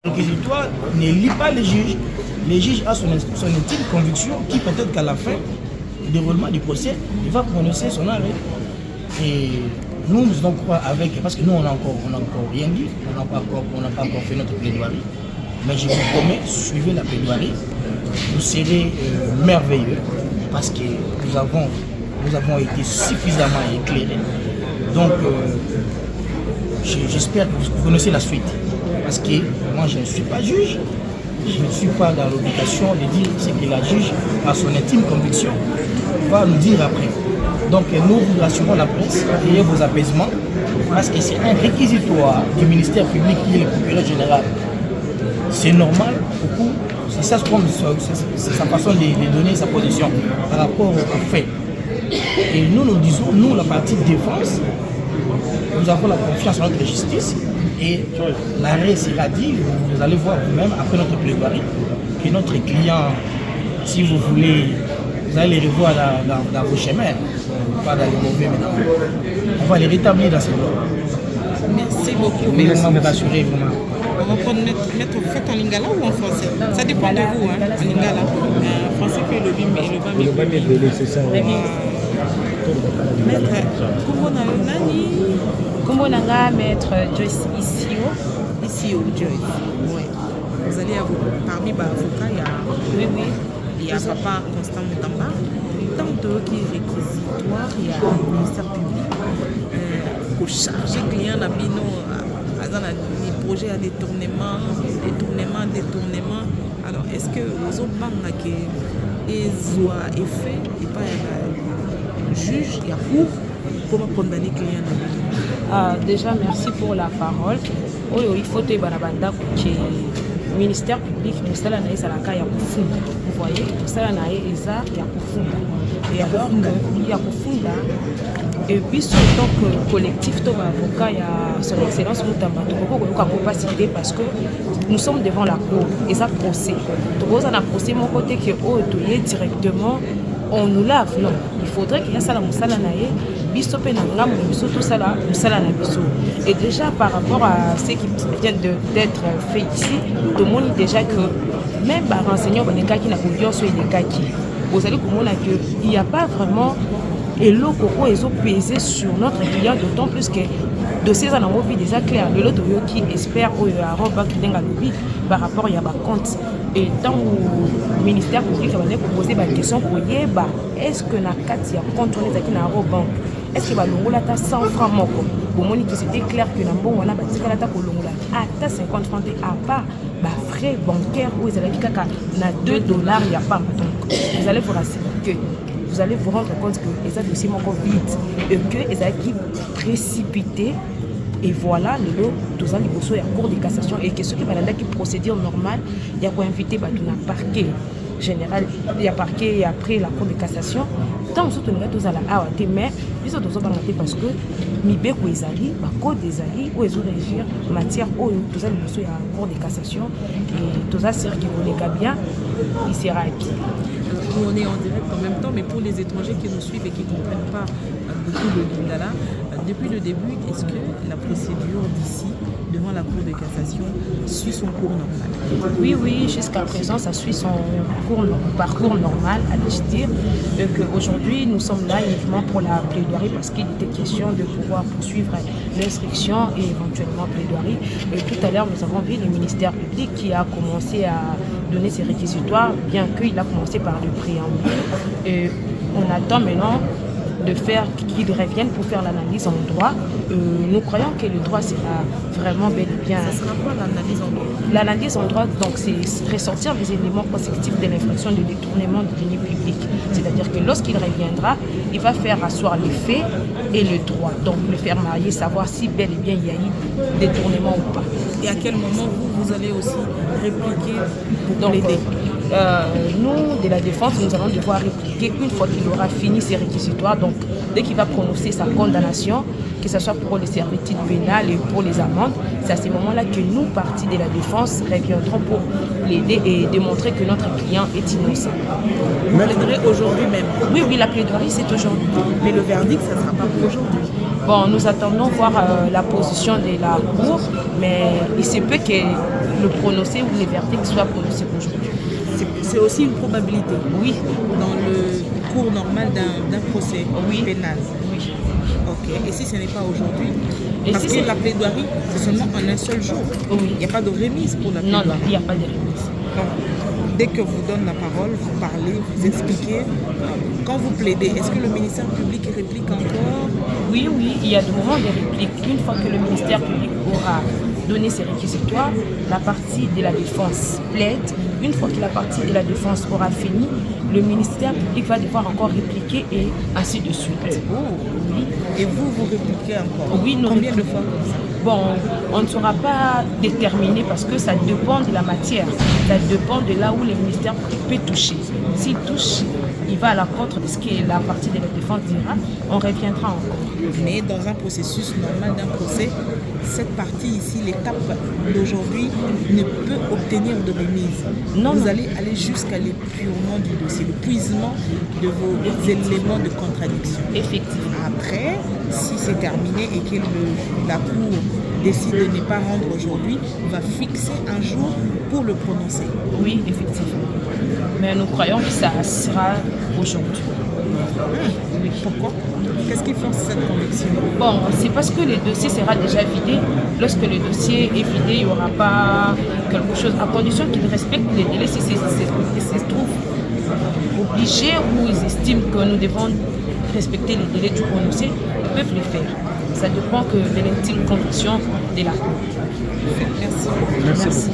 réquisitoire ne lit pas les juges. Les juges ont son intime conviction qui peut-être qu'à la fin du déroulement du procès, il va prononcer son arrêt. Et nous allons croire avec, parce que nous on n'a encore rien dit, on n'a pas encore fait notre plaidoirie. Mais je vous promets, suivez la plaidoirie, vous serez merveilleux parce que nous avons été suffisamment éclairés. Donc j'espère que vous connaissez la suite. Parce que moi je ne suis pas juge, je ne suis pas dans l'obligation de dire ce que la juge, à son intime conviction, va nous dire après. Donc nous vous rassurons la presse, ayez vos apaisements, parce que c'est un réquisitoire du ministère public qui est le procureur général. C'est normal, c'est ça c'est sa façon de donner sa position par rapport aux faits. Et nous disons, nous la partie défense, nous avons la confiance en notre justice. Et l'arrêt sera dit, vous allez voir vous-même après notre plaidoirie, que notre client, si vous voulez, vous allez les revoir dans vos chemins, pas dans les mauvais, mais on va les rétablir dans ces voies. Merci beaucoup. Je vais vous rassurer vraiment. On va prendre mettre fait en lingala ou en français? Ça dépend de vous, hein, en lingala. Français que le bim, c'est ça. Maître, Kombo Nanga, maître Joyce Ici au Joyce. Ouais. Vous allez parmi les avocats, il y a Papa Constant Moutamba, tant qui est réquisitoire, il y a le ministère public, pour charger client à bino, à projet à détournement. Alors, est-ce que vous avez que soit effet et pas juge, il y a cours, comment condamner le client? Déjà, merci pour la parole. Il faut que le ministère public, le ministère de la vous voyez, le ministère de la et alors qu'il y a et puis, en tant que collectif, avocat, il y a son excellence Moutamba. On ne peut pas citer parce que nous sommes devant la cour et ça procès. Donc, on a procès mon côté que directement. On nous lave, non. Il faudrait qu'il y ait ça, et déjà par rapport à ce qui vient d'être fait ici, tout le monde dit déjà que même par enseignant, vous allez comprendre qu'il n'y a pas vraiment et l'eau ils ont pesé sur notre client, d'autant plus que dossiers en envie déjà clair. De l'autre qui espère par rapport à Yaba compte. Et dans le ministère public, on a posé la question pour Yeba, est-ce que la carte a contrôlé la banque? Est-ce que la 100 francs moko? Pour moi, c'était clair que la banque a 50 francs à part frais bancaires où ils allaient na $2, il n'y a pas. Donc, vous allez vous rassurer que vous allez vous rendre compte que les dossiers sont vite et que les qui précipité. Et voilà, le lot, tous les dossiers à cour de cassation et que ce qui va dans la procédure normale, il y a quoi inviter un parquet général, il y a parquet et après la cour de cassation. Tant que nous tous à la AOT, mais ils sont tous parce que Mibé ou Ezali, code des alliés, où ils ont régir matière où tous les dossiers à cour de cassation et tous les qui vont bien, il sera acquis. Nous, on est en direct en même temps, mais pour les étrangers qui nous suivent et qui ne comprennent pas beaucoup le Lingala, depuis le début, est-ce que la procédure d'ici, devant la Cour de cassation, suit son cours normal? Oui, jusqu'à présent, ça suit son parcours normal, allais-je dire. Donc aujourd'hui, nous sommes là uniquement pour la plaidoirie parce qu'il était question de pouvoir poursuivre l'instruction et éventuellement plaidoirie. Et tout à l'heure, nous avons vu le ministère public qui a commencé à donner ses réquisitoires, bien qu'il a commencé par le préambule. Et on attend maintenant de faire qu'ils reviennent pour faire l'analyse en droit. Nous croyons que le droit sera vraiment bel et bien. Ça sera quoi l'analyse en droit? L'analyse en droit, donc, c'est ressortir les éléments consécutifs de l'infraction de détournement de deniers publics. C'est-à-dire que lorsqu'il reviendra, il va faire asseoir les faits et le droit. Donc le faire marier, savoir si bel et bien il y a eu détournement ou pas. Et à quel moment vous allez aussi répliquer pour plaider? Nous, de la défense, nous allons devoir répliquer une fois qu'il aura fini ses réquisitoires. Donc, dès qu'il va prononcer sa condamnation, que ce soit pour les servitudes pénales et pour les amendes, c'est à ce moment-là que nous, partis de la défense, reviendrons pour l'aider et démontrer que notre client est innocent. Vous plaiderez aujourd'hui même? Oui, la plaidoirie, c'est aujourd'hui. Mais le verdict, ça ne sera pas pour aujourd'hui? Bon, nous attendons voir la position de la Cour, mais il se peut que le prononcé ou les verdicts soient prononcés aujourd'hui. C'est aussi une probabilité. Oui. Dans le cours normal d'un procès pénal. Oui. Ok. Et si ce n'est pas aujourd'hui? Et Parce si que la plaidoirie, c'est seulement en un seul jour. Oui. Il n'y a pas de remise pour la plaidoirie. Non, il n'y a pas de remise. Donc, dès que vous donne la parole, vous parlez, vous expliquez. Quand vous plaidez, est-ce que le ministère public réplique encore? Oui, il y a de moments de réplique. Une fois que le ministère public aura donné ses réquisitoires, la partie de la défense plaide. Une fois que la partie de la défense aura fini, le ministère public va devoir encore répliquer et ainsi de suite. Oui. Et vous répliquez encore? Oui, combien de fois comme ça? Bon, on ne saura pas déterminer parce que ça dépend de la matière. Ça dépend de là où le ministère peut toucher. S'il touche, il va à l'encontre de ce que la partie de la défense dira, on reviendra encore. Mais dans un processus normal d'un procès, cette partie ici, l'étape d'aujourd'hui, ne peut obtenir de remise. Vous allez aller jusqu'à l'épuisement du dossier, l'épuisement de vos éléments de contradiction. Effectivement. Après, si c'est terminé et que la Cour décide de ne pas rendre aujourd'hui, va fixer un jour pour le prononcer. Oui, effectivement. Mais nous croyons que ça sera aujourd'hui. Oui. Pourquoi? Qu'est-ce qui force cette conviction? Bon, c'est parce que le dossier sera déjà vidé. Lorsque le dossier est vidé, il n'y aura pas quelque chose, à condition qu'ils respectent les délais. Si se trouvent obligés ou ils estiment que nous devons respecter les délais du prononcé, ils peuvent le faire. Ça dépend de l'intime conviction de la Cour. Merci.